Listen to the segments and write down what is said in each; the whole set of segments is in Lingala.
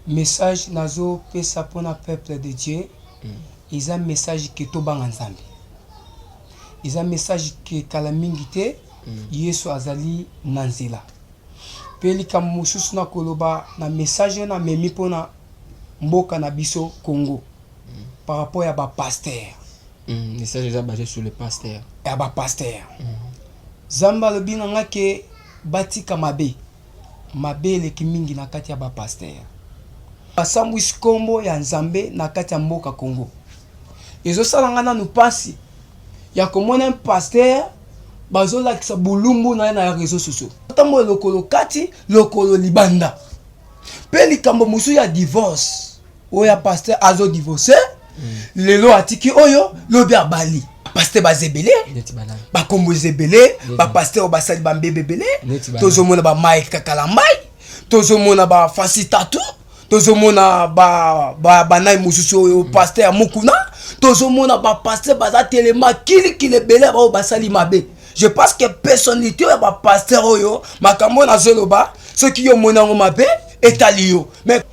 message nazo pesa pour le peuple de Dieu. Ils ont un message qui est tout bang ensemble. Ils ont un message qui est calamité. Yesu azali nanzela. Peli kamususu na koloba na message na memi pona mboka na biso Congo. Par rapport à ba pasteur. Message est basé sur le pasteur. Et ba pasteur. Zamba le binanga ke batika mabe. Mabe le kimingi na kati ya ba pasteur. Basambu iskombo ya Nzambe na kati ya mboka Congo. Ezo salanga na nupasi. Ya komona un pasteur bazola kisa bulumbu na réseaux sociaux. Tambo lokolo kati, lokolo libanda. Pe likambo musu ya divorce. Oya pasteur azo divorcé. Lelo atiki oyo lobi abali. Pasteur bazebele. Ba kombo zebele, ba pasteur basali ba mbebebele. Tozomona ba Mike Kakalambai. Tozomona ba Fasi Tatou. Tozomona ba nai mususu oyo pasteur Mukuna. Tozomona ba pasteur baza telema kili bele ba basali mabe. Je pense que personnalité ba pasteur oyo makambo na zoloba ceux qui yo monango mabe etalio. Mais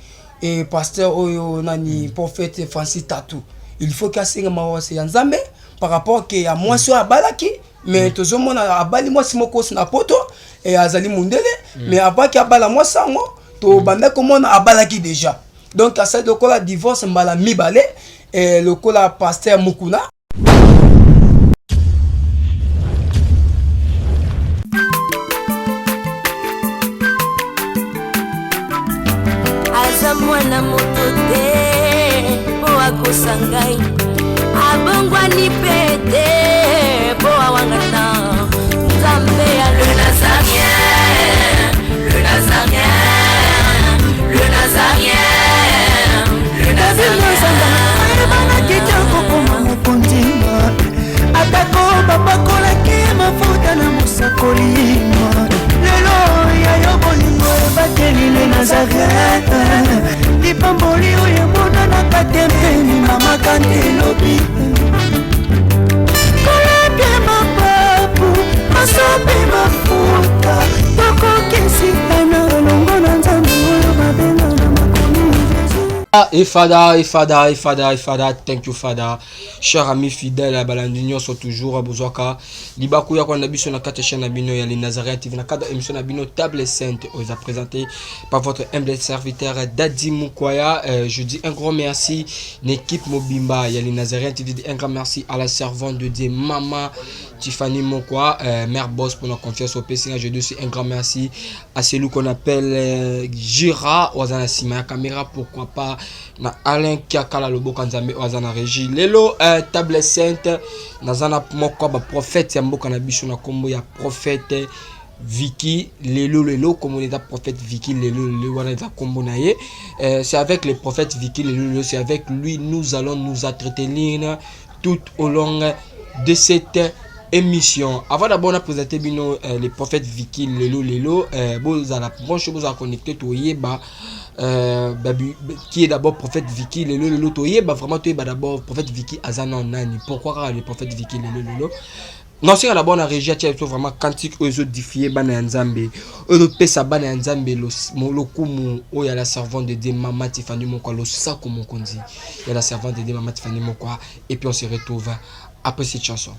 et pasteur oyo nani prophète Francis Tatou. Il faut qu'asinga mawase ya Nzambe par rapport que ya moi sur abalaki mais tozomona abali moi simoko na poto et azali mundele mais avant que abala moi sango to banda komona abalaki déjà. Donc à cette lokola divorce mbala mibale et lokola pasteur Mukuna. Mwana motote boa kosangai abongwa ni pete boa wangana Nzambe ya le Nazarien le Nazarien le Nazarien le Nazarien bana kitoko koma mokonzima atako baba kola ke mafuta na musakolima lelo ya yobolingo bateli le Nazarien Lipamboli oye mona na katempeni mama kantelobi Kolabye mapapu masope mafuta Toko kesitana longo na Nzambe oyo mabenga na makomi Ifada, thank you Fada. Chers amis fidèles à Balandunion sont toujours à Bouzouaka. Libakou ya kwa nabiso na kata chaîne Nabino ya Nazareth TV na kata émission Nabino Table Sainte. On a présenté par votre humble serviteur Dadi Mukwaya. Je dis un grand merci l'équipe Mobimba ya Nazareth TV. Un grand merci à la servante de Dieu Maman Tiffany Mokwa, mère boss pour la confiance au PC. Je dis aussi un grand merci à celui qu'on appelle Gira Ozana Sima caméra, pourquoi pas na Alain Kiakala Lobo Kanzambe Ozana Régie Lelo Table Sainte Nazana Mokwa ba prophète Yamboka na biso na kombo ya prophète Vicky Lelo comme on est prophète Vicky Lelo wana za kombo na ye. C'est avec le prophète Vicky Lelo, c'est avec lui nous allons nous entretenir tout au long de cette émission. Avant d'abord on a présenté bino les prophètes Vicky Lelo vous allez brancher vous à connecter to yeba qui est d'abord prophète Vicky Lelo to yeba vraiment to yeba d'abord prophète Vicky azana nani. Pourquoi le prophète Vicky Lelo non c'est d'abord na régie tu vraiment cantique aux autres diffier bana Nzambe au pesa bana Nzambe lo kumu o ya la servante de Dieu Maman Tiffany Mokwa lo sako mokonzi ya la servante de Dieu Maman Tiffany Mokwa et puis on se retrouve après cette chanson.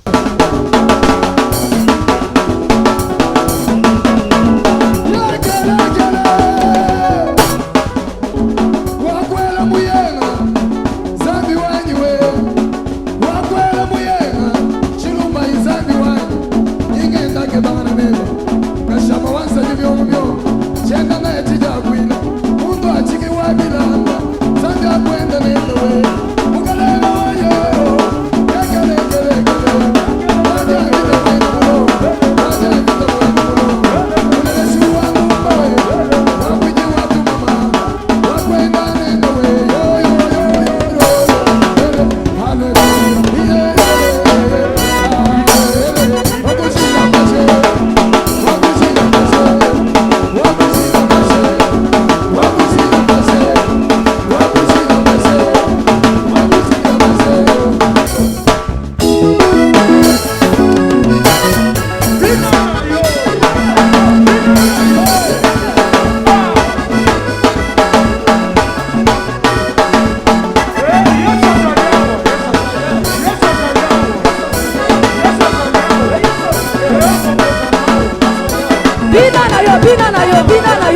Oh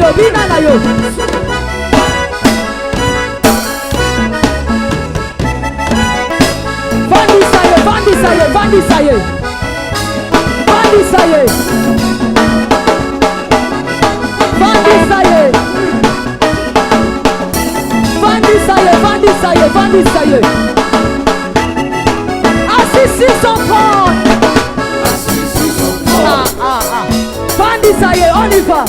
yo, bina na yo. Vandisa ye, vandisa ye, vandisa ye. Vandisa ye. Vandisa ye. Vandisa ye, vandisa ye, vandisa ye. Assis 630. Vandisa ye, on y va.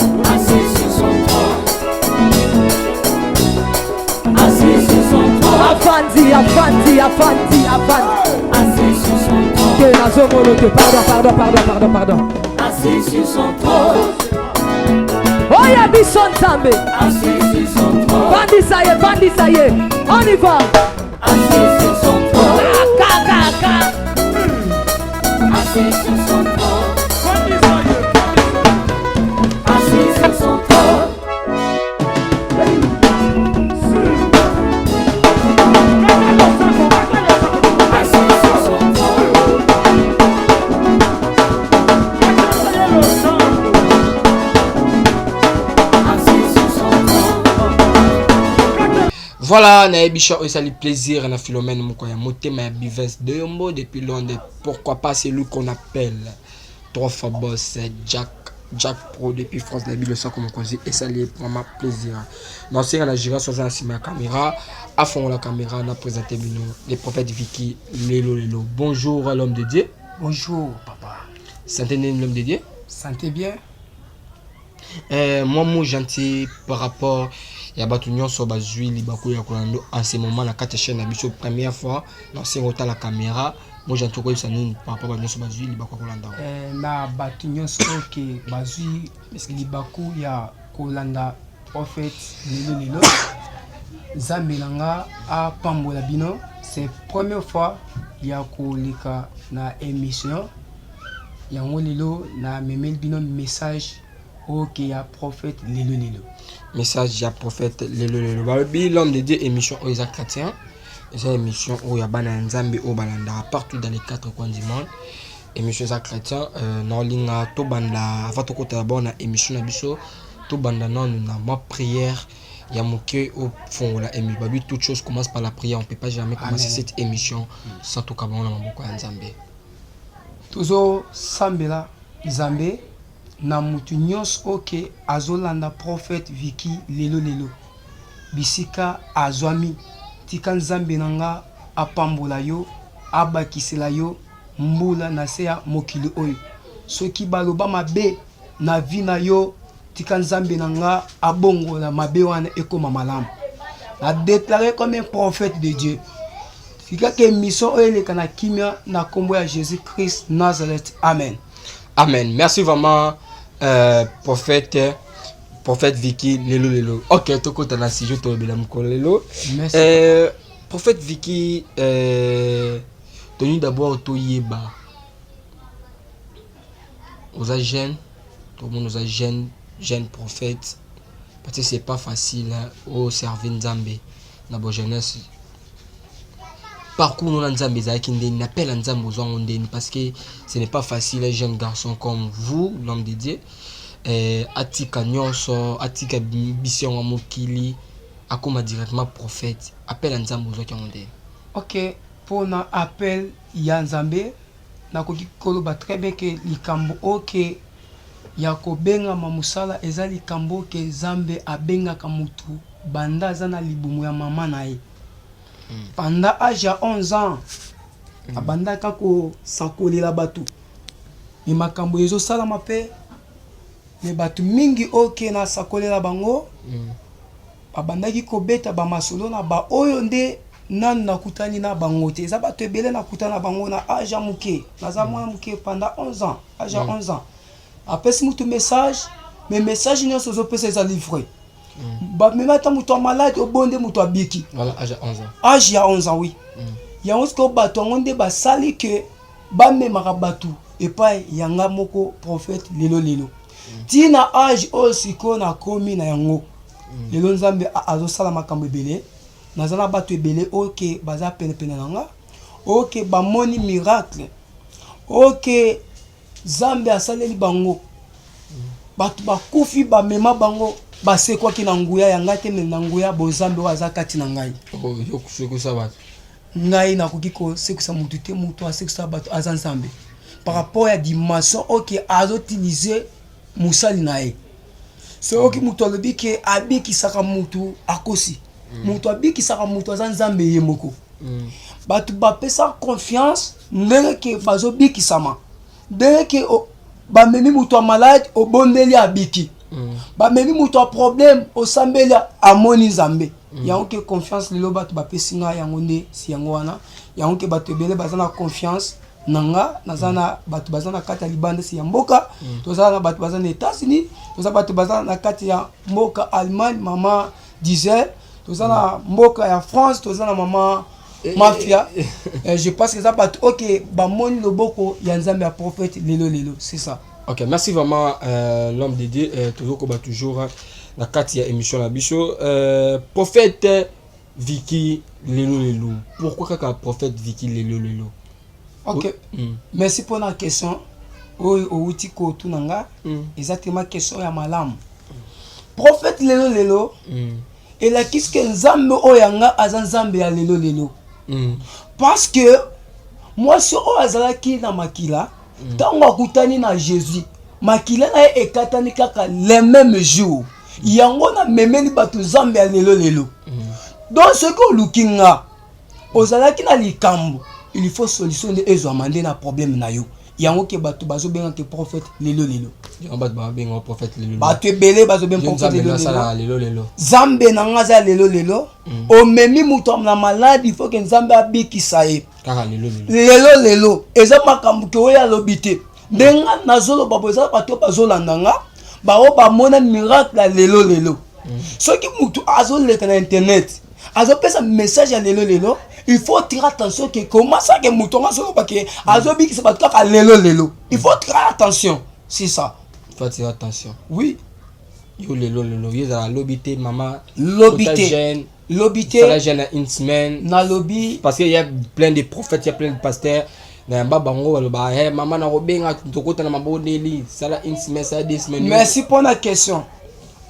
Afandi, afandi, afandi, afandi. Que nazomolote, pardon. Assis sur son trône. Oya bison tambe. Assis sur son trône. Vandisa ye, on y va. Assis sur son trône. Assis sur son trône. Assis sur son trône. Voilà, na ebisha osali plaisir na Philomène Mukoya motema ya Bivens de Yombo depuis Londres. Pourquoi pas c'est lui qu'on appelle trois fois boss Jack Pro depuis France la Bible ça comme cause et ça lui vraiment plaisir. Non c'est la gira sur un ma caméra à fond la caméra on a présenté les prophètes Vicky Lelo. Bonjour à l'homme de Dieu. Bonjour papa. Santé l'homme de Dieu. Santé bien. Moi gentil par rapport ya batu nyonso bazui libaku ya kolando en ce moment na kati chaîne na biso première fois na c'est autant la caméra moi gentil ko bisani par rapport à nyonso bazui libaku kolanda na batu nyonso ke bazui libaku ya kolanda prophète lelo zambe nanga a pambola bino c'est première fois ya koleka na émission yango lelo na memel bino message ok ya prophète lelo message ya prophète lelo balobi l'homme de Dieu émission aux chrétiens c'est émission où ya bana nzambe au balanda partout dans les quatre coins du monde émission za chrétien na linga to banda avant to kota bon na émission na biso to banda non na ma prière ya moke au fond la émission babi toute chose commence par la prière on peut pas jamais commencer cette émission sans to kabon na maboko ya nzambe toujours sambela nzambe na mutu nyos oke azolanda prophète Vicky lelo bisika azwami tika nzambe nanga apambola yo abakisela yo mbula na se ya mokili oyo soki baloba mabe na vi na yo tika nzambe nanga abongola mabe wana ekoma malamu na déclaré comme un prophète de Dieu tika ke mission oyo eleka na kimia na kombo ya Jésus Christ Nazareth. Amen. Amen. Merci vraiment prophète Vicky lelo. OK, to kota na sujet to bela mkolelo. Merci. Prophète Vicky toni d'abord to yeba. Aux jeunes, tout le monde aux jeunes prophètes parce que c'est pas facile au servir Nzambe na bo jeunesse. Parcours nous Nzambe za kinde ni appelle Nzambe aux ondeni parce que ce n'est pas facile un jeune garçon comme vous l'homme de Dieu atika nyonso atika mission wa mokili akoma directement prophète appelle Nzambe aux ondeni. OK, pour na appel ya Nzambe na koki koloba très bien que likambo OK ya kobenga mamusala eza likambo ke Nzambe abenga ka mutu banda zana libumu ya mama na ye. Pendant âge à 11 ans, abanda kako sakolela batu. Ni makambo yezo sala mape. Ne batu mingi oke na sakolela bango. Abanda ki kobeta ba masolo na ba oyo nde nan nakutani na bango te. Za batu ebele nakutana bango na âge à muke. Na za mwana muke pendant 11 ans, âge à 11 ans. Après si mutu message, mais message nyonso zo pesa za livrer. Ba même ata mutu malade obonde mutu abiki. Voilà, âge à 11 ans. Âge à 11 ans, oui. Yango ko bato ngonde ba sali que ba memaka batu et pas yanga moko prophète lelo. Tina âge aussi ko na komi na yango. Lelo Nzambe azo sala makambo ebele. Nazana batu ebele OK baza pene nanga. OK ba moni miracle. OK Nzambe asaleli bango. bato bakufi bamema bango basekwaki na nguya ya ngai te, me na nguya bozambe oyo aza kati na ngai. yokusa bato Ngai nakoki kosekisa mutu te, mutu asekisa bato aza nzambe par rapport ya dimension oke azotilize musali na ye. Soki mutu alobi ke abikisaka mutu akosi, mutu abikisaka mutu aza nzambe ye moko. Bato bapesa confiance ndenge ke bazobikisama, ndenge ke bamemi mutu a malade obondeli abiki, bamemi mutu a problème osambeli amoni nzambe. Yango ke confiance lelo bato bapesi nga yango nde si yango wana. Yango ke bato ebele baza na confiance nanga nazana bato baza na kati ya libanda si ya mboka, toza na bato baza na États-Unis, toza bato baza na kati ya mboka Allemagne, mama Diesel, toza na mboka ya France, toza na mama Mafia. Je pense que ça bato OK bamoni loboko ya nzambe ya prophète lelo, c'est ça. OK, merci vraiment l'homme de Dieu, toujours la kati ya émission la bicho. Prophète Vicky lelo. Pourquoi kaka prophète Vicky lelo? OK. Merci pour la question. Oyo outi ko tunanga exactement question ya malamu. Prophète lelo et la kiske nzambe oyanga aza nzambe ya lelo. Parce que moi si o azalaki na makila tango akutani na Jésus, makila na ekatani kaka les mêmes jours. Yango na memeli bato nzambe ya lelo. Donc ce que lukinga ozalaki na likambo, il faut solution de ezwamande na problème na yo. Yango ke bato bazo benga ke prophète lelo. Yango bato ba benga prophète lelo. Bato ebele bazo benga prophète lelo. Zambe na nga za lelo. O memi muto na malade, il faut que nzambe abikisa ye. Kaka lelo. Eza makambo ke oya lobité. Ndenga nazolo baboza bato bazolanda nga, bao ba mona miracle lelo. Soki mutu azoleka na internet, azopesa message ya lelo, il faut tirer attention que comment ça que mouton a solo parce que azobi qui se bat à lelo. Il faut tirer attention, c'est ça. Il faut tirer attention. Oui. Yo lelo. Yo za lobité maman. Lobité. Ça la jeune Intsmen. Na lobby. Parce qu'il y a plein de prophètes, il y a plein de pasteurs. Na bango ba maman na robenga tokota na mabodeli. Ça la Intsmen, ça des semaines. Merci pour la question.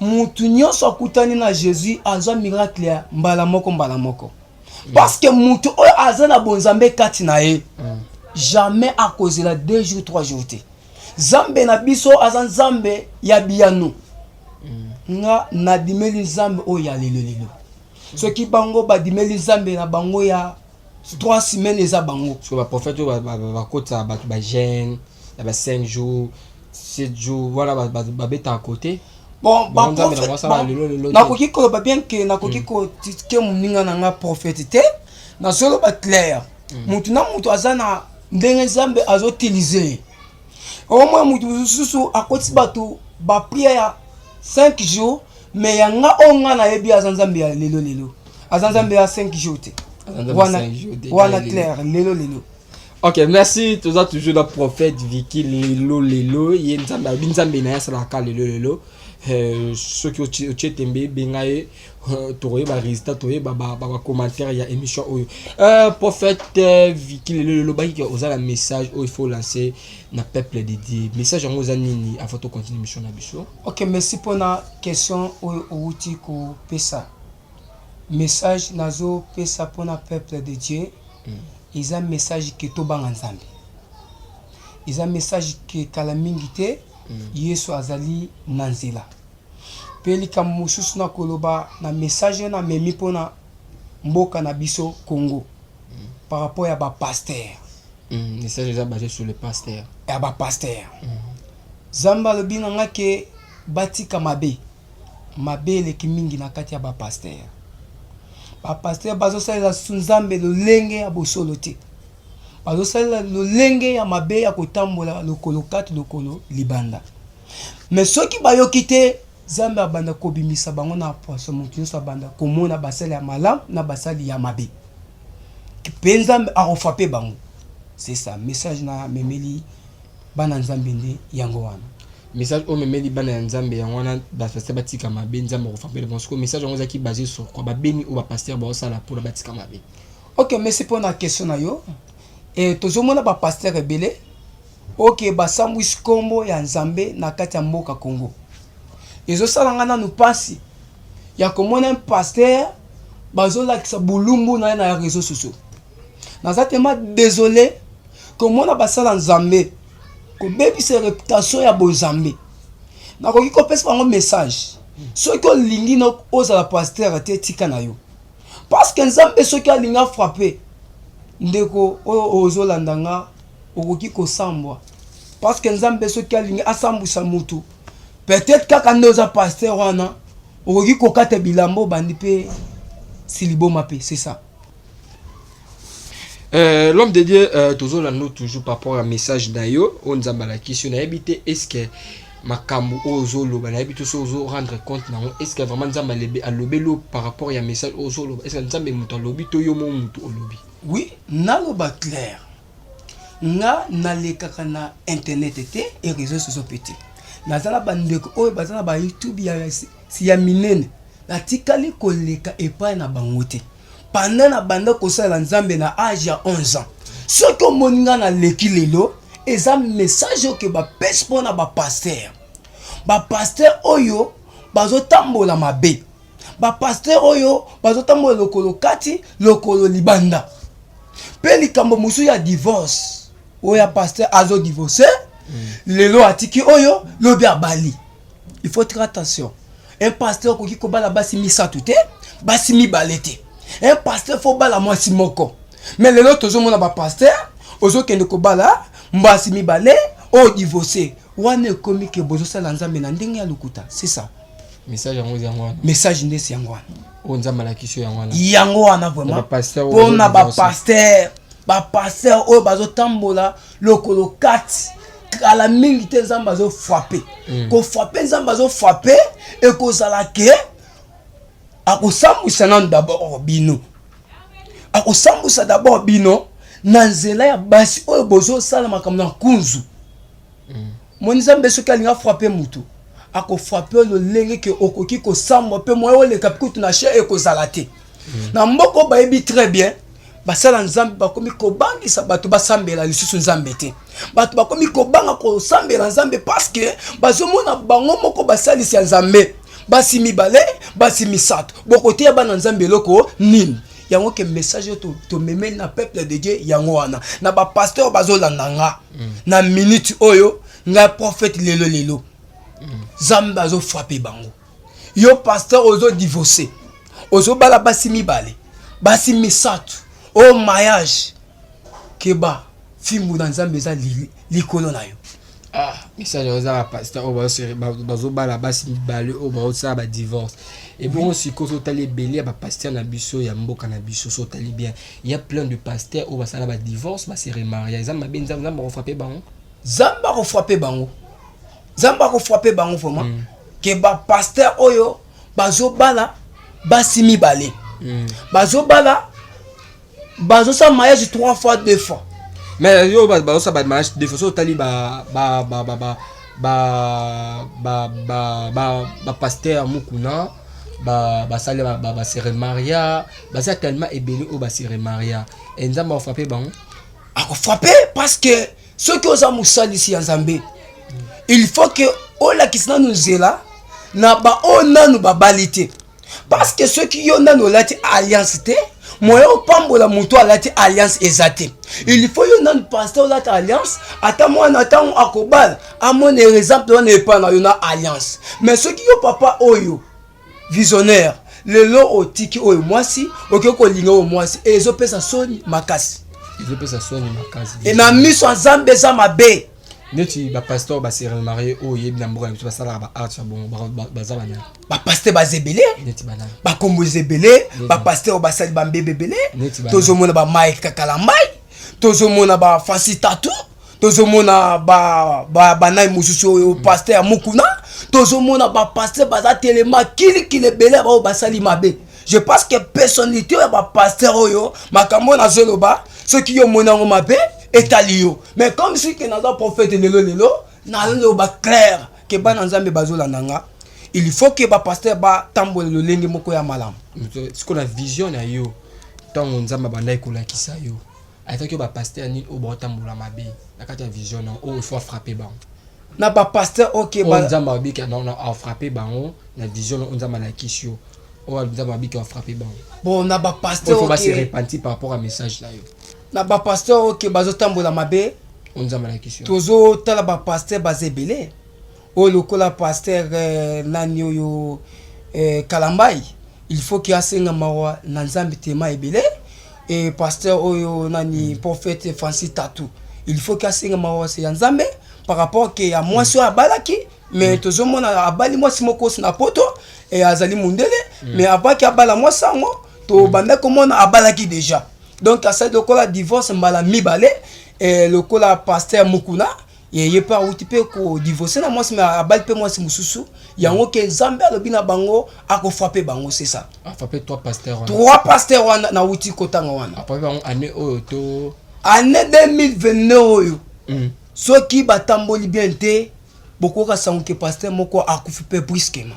Mutu nyonso akutani na Jésus azwa miracle ya mbala moko. Parce que mutu oyo aza na bonzambe kati na ye jamais à cause la 2 jours 3 jours te. Zambe na biso aza nzambe ya biyanu. Nga na dimeli nzambe oyo ya lelo. Ce qui bango ba dimeli nzambe na bango ya 3 semaines eza bango. Parce que ba prophète ba kota ba jeune, ba 5 jours, 7 jours, voilà ba beta à côté. Bon, nakoki koloba bien que nakoki ko tike moninga na nga prophète te na solo ba clair mutu na mutu azana ndenge nzambe azotilize au moins mutu susu akoti bato ba prière ya 5 jours mais yanga onga na yebi azanzambe ya lelo azanzambe ya 5 jours te wana clair lelo. OK, merci. Tu as toujours le prophète Vicky lelo. Yenzambe na yasa la ka lelo. Ceux qui ont tembe bengaye toye ba résultat toye ba commentaire ya émission oyo prophète Vicky lelo ba ki oza la message il faut lancer na peuple de Dieu message en oza nini avant de continuer émission na biso. OK, merci pour la question outi ko pesa message nazo pesa pour na peuple de Dieu. Ils ont message que to banga nzambe. Ils ont message que kala mingi te Yesu azali nanzela. Peli kamususu na koloba na message na memi pona mboka na biso Congo par rapport à ba pasteur. Message est basé sur le pasteur. Ya ba pasteur. Zamba lobi nga ke batika mabe le kimingi na kati ya ba pasteur. Ba pasteur bazo sala sunzambe lolenge ya bosolo te. Bazo sala lolenge ya mabe ya kotambola lokolo 4 lokolo libanda. Mais soki bayoki te Zamba banda kobimisa bango na poisson mutu so banda komona basali ya malam na basali ya mabe. Kipenzambe a refape bango. C'est ça message na memeli bana nzambe nde yango wana. Message au memeli bana nzambe yango wana basali batika mabe nzambe refape parce que message yango zaki basé sur quoi ba beni ou ba pasteur ba sala pour batika mabe. OK, merci pour la question na yo. Et tozomona ba pasteur ebele. OK, ba sambwis kombo ya nzambe na kati ya mboka Congo. ezosala nga nanu mpasi ya komona un pasteur bazolakisa bulumbu na ye na réseau sociaux. Naza tellement désolé komona basala nzambe kobebisa réputation ya bonzambe. Nakoki kopesa bango message soki olingi na ozala pasteur te tika na yo, parce que nzambe soki alinga frappé ndeko oyo ozolanda nga okoki kosambwa, parce que nzambe soki alingi asambwisa mutu peut-être kaka nde oza pasteur wana okoki kokata bilambo bandi mpe siliboma pe, c'est ça. L'homme de Dieu, toujours par rapport à message d'ailleurs, on a la question, est-ce que makambo ozolo banayebi so ozo rendre compte na est-ce que vraiment nzamba alobelo par rapport ya message ozolo, est-ce que nzambe muto alobi to yo mo muto olobi? Oui, naloba clair nga nalekaka na internet te et réseaux sociaux petit nazala bandeko oyo bazala ba YouTube ya si ya minene natikali koleka epai na bango te pendant na banda kosala nzambe na âge ya 11 ans. Soki omoninga na leki lelo eza message oyo ke bapesi mpona bapasteur. Bapasteur oyo bazotambola mabe, bapasteur oyo bazotambola lokolo kati lokolo libanda. Mpe likambo mosusu ya divorce oyo ya pasteur azo divorce lelo atiki oyo lobi abali. Il faut faire attention. Un pasteur koki kobala basi misato te basi mibale te. Un pasteur faut bala mwasi moko. Mais lelo tozomona bapasteur ozokende kobala mbasi mibale o divorcé wana ekomi ke bozosala nzambe na ndenge ya lokuta. C'est ça message yango wana, message ndesi yango wana o nzamba la kisio yango wana vraiment pona bapasteur oyo bazotambola lokolo kati kala mingi te nzambe azo frapper ko frapper nzambe azo frapper ekozala ke akosambwisa nanu d'abord bino, akosambwisa d'abord bino na nzela ya basi oyo bozosala makambo na kunzu. Moni nzambe soki alinga frappe mutu akofrappe lolenge ke okoki kosambwa mpe moyo oleka kutu na chair ekozala te. Na mboko bayebi très bien basala nzambe bakomi kobangisa bato basambela lisusu nzambe te, bato bakomi kobanga kosambela nzambe parce que bazomona bango moko basalisi ya nzambe basi mibale basi misato bokote ya bana nzambe eloko nini. Yango ke message to meme na peuple de Dieu yango wana na ba pasteur bazolanda nga na minute oyo nga prophète lelo Zamba zo frappé bango. Yo pasteur ozo divorcé ozo bala basi mibale basi misato o mariage keba fimbu na nzambe za likolo na yo. Message oza ba pasteur o bazo bala basi mibale o bazo ba divorce. Et bon aussi quand on tali belé ba pasteur na biso ya mboka na biso so tali bien, il y a plein de pasteurs au basala ba divorce ba se remarier zamba ben zamba refrapper bango, zamba refrapper bango, zamba refrapper bango vraiment que ba pasteur oyo bazo bala basi mibale bazo bala bazo sa mariage 3 fois 2 fois. Mais yo bazo sa ba mariage 2 fois so tali ba pasteur mukuna ba sale ba se remaria ba ça tellement ébélé au ba se remaria et nzamba a frappé bango a frappé parce que ceux qui osent musali ici en Zambie il faut que on la kisna nous zela na ba onanu ba balité parce que ceux qui yona no lati alliance te moyo pambola muto alati alliance ezate il faut yona pasteur lati alliance ata mwana tango akobala amone exemple on est pas na yona alliance mais ceux qui yo papa oyo visionnaire lelo otiki oyo mwasi okeko linga o mwasi ezo pesa soni makasi et na miso nzambe za mabe neti ba pasteur ba se remarier o yebi na mboka ba sala ba art bon ba za bana ba pasteur ba zebele neti bana ba kombo zebele ba pasteur ba sali ba mbebe bele tozomona ba Mike Kakalambai tozomona ba Fasitatu tozomona ba nai mususu pasteur mukuna tozomona ba pasteur baza telema kili bele ba basali mabe. Je pense que personnalité ba pasteur oyo makambo na zoloba ceux qui yo monango mabe etalio mais comme si que na prophète lelo na lo ba clair que ba nzambe bazolanda nga il faut que ba pasteur ba tambola lolenge moko ya malamu ce qu'on a vision na yo tango nzamba banda ekolakisa yo aitaki ba pasteur ni o ba tambola mabe na kati ya vision o il faut frapper ba na ba pasteur OK on nzamba bika non a frappé bango na vision on nzamba la kisio on nzamba bika a frappé bango bon na ba pasteur OK il faut OK se repentir par rapport à message là yo na ba pasteur OK bazo tambola mabe on nzamba la kisio tozo tala ba pasteur bazebele o lokola pasteur nani oyo Kalambai il faut qu'il y a senga mawa na nzambe tema ebele et pasteur oyo nani prophète Francis Tatou il faut qu'il y a senga mawa se nzambe par rapport que ya moi sur abalaki mais tozo mona abali moi simoko na poto et azali mundele mais avant qu'il abala moi sango to banda komona abalaki déjà donc à cette lokola divorce mbala mibale et lokola pasteur Mukuna ye pas outi pe ko divorcer na moi mais abali pe moi mususu yango ke nzambe alobi na bango ako frapper bango c'est ça a frappé trois pasteurs na outi kotanga wana après bango année to année 2029 oyo soki batamboli bien te bokoka sango ke pasteur moko akufi pe brusquement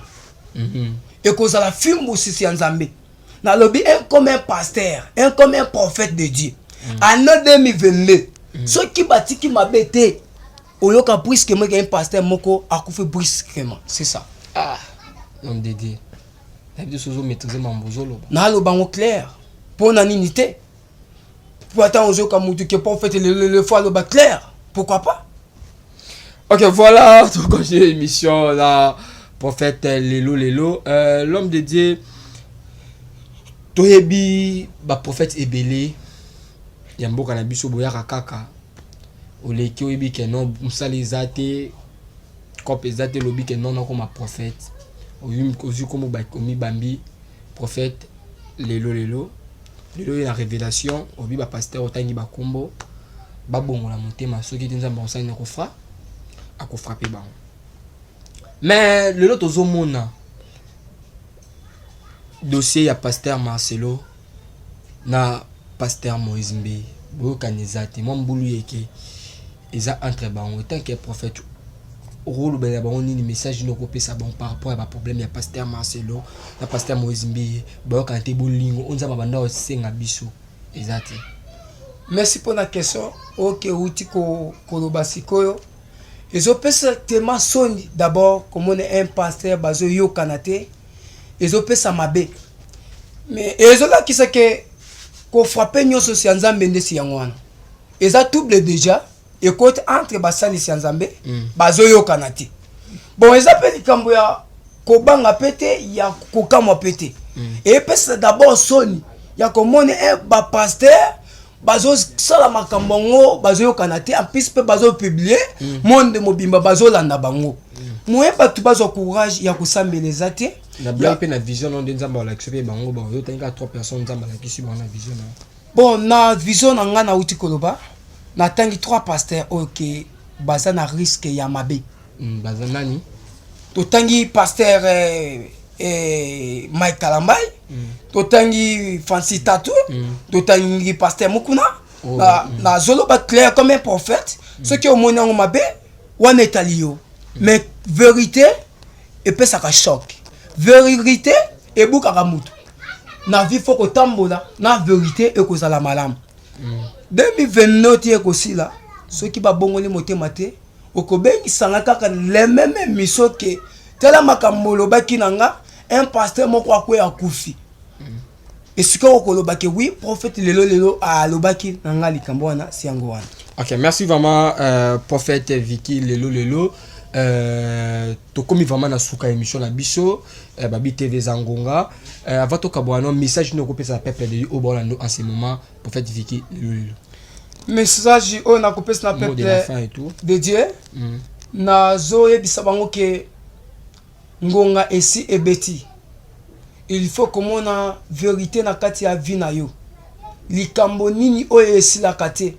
et cause la fimbo sisi nzambe na lobi un comme un pasteur un comme un prophète de Dieu année 2022 soki batiki mabete oyoka brusquement que un pasteur moko akufi brusquement c'est ça ah homme de Dieu d'habitude sozo maîtriser mambozolo na lo bango clair pour na nini te pour attendre ozoka mutu que prophète le fois lo ba clair pourquoi pas. OK voilà donc continue l'émission là prophète lelo l'homme de Dieu toyebi ba prophète ebele ya mboka na biso boya kaka oleki oyebi ke non musali zate kope zate lobi ke non comme prophète ozu comme ba komi bambi prophète lelo la révélation obi ba pasteur otangi ba kombo ba bongola motema soki nzamba osani na kofra ako frapper bango mais lelo tozomona dossier ya pasteur Marcelo na pasteur Moïse Mbe bokanizate mo mbulu yeke eza entre bango tant que prophète rôle ben bango ni message no kopesa bon par rapport à ba problème ya pasteur Marcelo na pasteur Moïse Mbe bokante bolingo onza babanda osenga biso ezate. Merci pour la question. OK outi ko koloba sikoyo ezopesa tellement soni d'abord comme on est un pasteur bazo yo kanate ezopesa mabe mais ezola kisa ke ko frapper nyoso si nzambe ndesi yango wana eza double déjà et côté entre basali si nzambe bazo yo kanate bon eza pe likambo ya kobanga pete ya kokamwa pete et pesa d'abord soni ya komone un ba pasteur bazo sala makambo ngo bazo yo kanate en plus pe bazo publier monde mobimba bazo landa bango moye batu bazo courage ya kosambeleza te na blague pe na vision non de nzamba la kisope bango ba yo tanga 3 personnes nzamba la kisope na vision na bon na vision na nga na uti koloba na tangi 3 pasteurs OK baza na risque ya mabe baza nani to tangi pasteur Mike Kalambai to tangi Francis Tatou to tangi pasteur Mukuna na zolo ba clair comme un prophète ce qui au mona ngo mabe wana etalio mais vérité et peut ça ka choc vérité et bukaka mutu na vie faut ko tambola na vérité et ko sala malamu 2029 tie ko sila ce qui ba bongoli motema te okobengi sanga kaka les mêmes miso ke tela makambolo baki nanga un pasteur moko akwe akufi et ce que okoloba ke oui prophète lelo a lobaki nanga likambo wana siango wana. OK merci vraiment prophète Vicky lelo tokomi vraiment na suka émission na biso babi TV Zangonga avant to kabwana message no kopesa peuple de Obolando en ce moment prophète Vicky lelo message on a kopesa na peuple de Dieu na zo yebisa bango ke ngonga esi ebeti il faut komona vérité na kati ya vie na yo likambo nini oyo esilaka te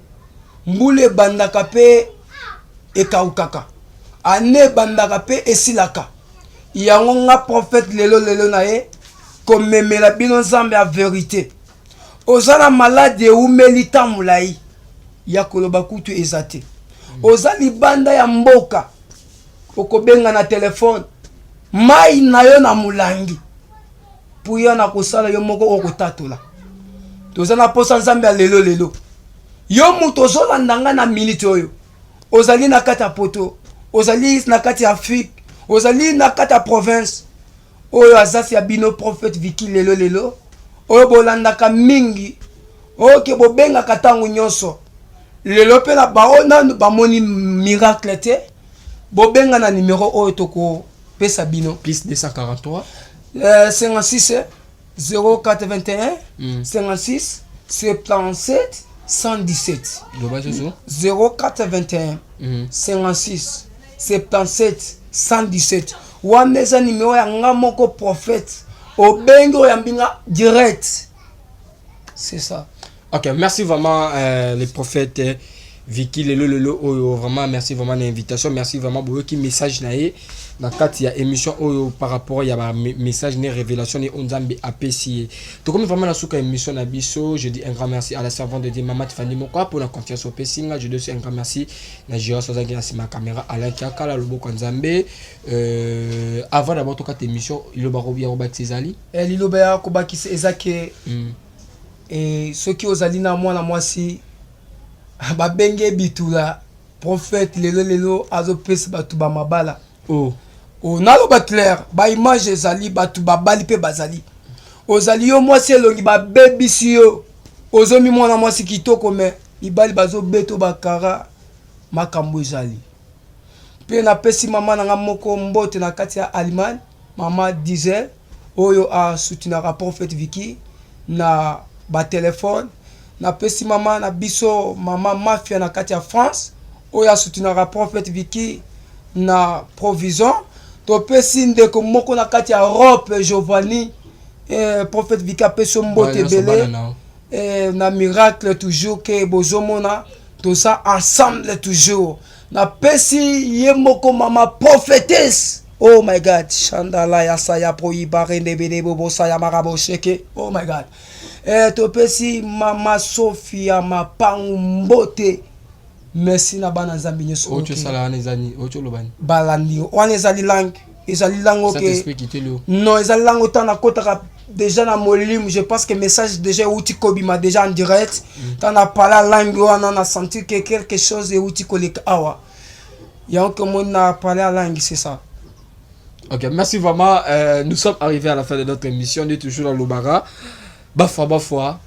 mbule bandaka pe ekaukaka ane bandaka pe esilaka yango nga prophète lelo na ye komemela bino nzambe ya vérité ozana malade eumeli tamulai ya koloba kutu eza te oza libanda ya mboka okobenga na telefone mai na yo na mulangi puya na kosala yo moko okotatola toza na posa nzambe ya lelo yo mutu ozolanda nga na minute oyo ozali na kata poto ozali na kati ya Afrique, ozali na kati ya province, oyo azasi ya bino prophète Vicky lelo, oyo bolandaka mingi, oyo ke bobengaka ntango nyonso. Lelo pe na bao nanu bamoni miracle te, bobenga na numéro oyo toko pesa bino. Plus 243 56 0421 56 77 117 0421 56 77 117. Wameza numéro ya nga moko prophète obengo ya mbinga direct. C'est ça. Ok, merci vraiment les prophètes Vicky lelo vraiment merci vraiment l'invitation, merci vraiment pour qui message naé dans quatre il y a émission par rapport il y a message né révélation et onzambe APC. Donc comme vraiment la souka émission na biso, je dis un grand merci à la servante de Dieu Maman Tiffany Mokwa pour la confiance au Pessinga, je dis aussi un grand merci na Jira Sozangi na ma caméra Alain Kiakala Loboko Nzambe. Avant d'abord toute émission il lo ba robia robati ezali lilo ba ko bakisa ezake et ceux qui ozali na moi si babenge bitula prophète lelo azopesa batu ba mabala naloba clair ba image ezali batu babali pe bazali ozali yo mwasi elongi babebisi yo ozomi mwana mwasi kitoko me ibali bazobeto bakara makambo ezali pe na pesi mama na nga moko mbote na kati ya Allemagne mama Diesel oyo a soutenir prophète Vicky na ba téléphone na pesi mama na biso mama Mafia na kati ya France oyo a soutenir prophète Vicky na provision to pesi ndeko moko na kati ya Europe Giovanni prophète Vicky peso mbote belé na miracle toujours que bozomona tout ça ensemble toujours na pesi ye moko mama prophétesse. Oh my God, Chandala ya saya proiba rende bede bobo saya marabo sheke. Oh my God. To pesi mama Sophia mapangu mbote. Merci na bana nzambi nyeso. Ocho sala anezani, ocho lobani. Balandi, on ezali langue OK. Non, ezali langue autant na kota déjà na molim, je pense que message déjà outi kobima déjà en direct. T'en as parlé langue on a senti que quelque chose est outi kolek awa. Il y a encore monde a parlé à langue, c'est ça. Ok, merci vraiment. Nous sommes arrivés à la fin de notre émission. On est toujours dans l'Obara. Bafwa,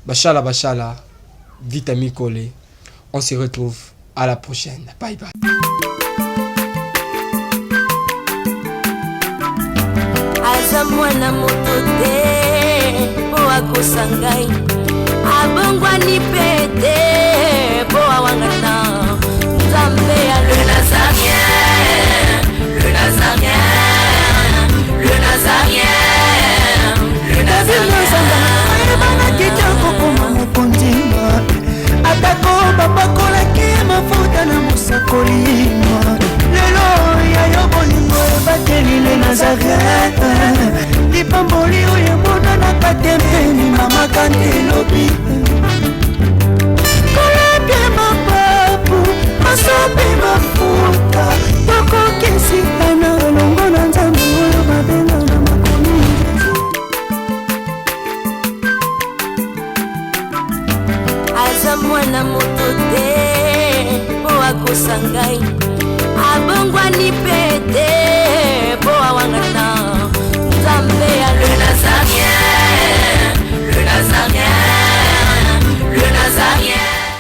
Bachala, Vitamine Collé. On se retrouve à la prochaine. Bye bye. Azamwana motote boa kosangai abongwa ni pete boa wangana Nzambe ya le Nazarien, le Nazarien, le Nazarien, le Nazarien. Bana kitoko koma mokondima atako babakola ki mafuta na musakolima lelo ya yobolingo bateli le Nazarien lipamboli oyo mona na katembeni mama kandelobi kolapye mapapu masope mafuta tokokesikana longo na Nzambe oyo babenga na makomi aza mwana moto te po akosangai abongwa ni pete po awangana Nzambe ya le Nazarien.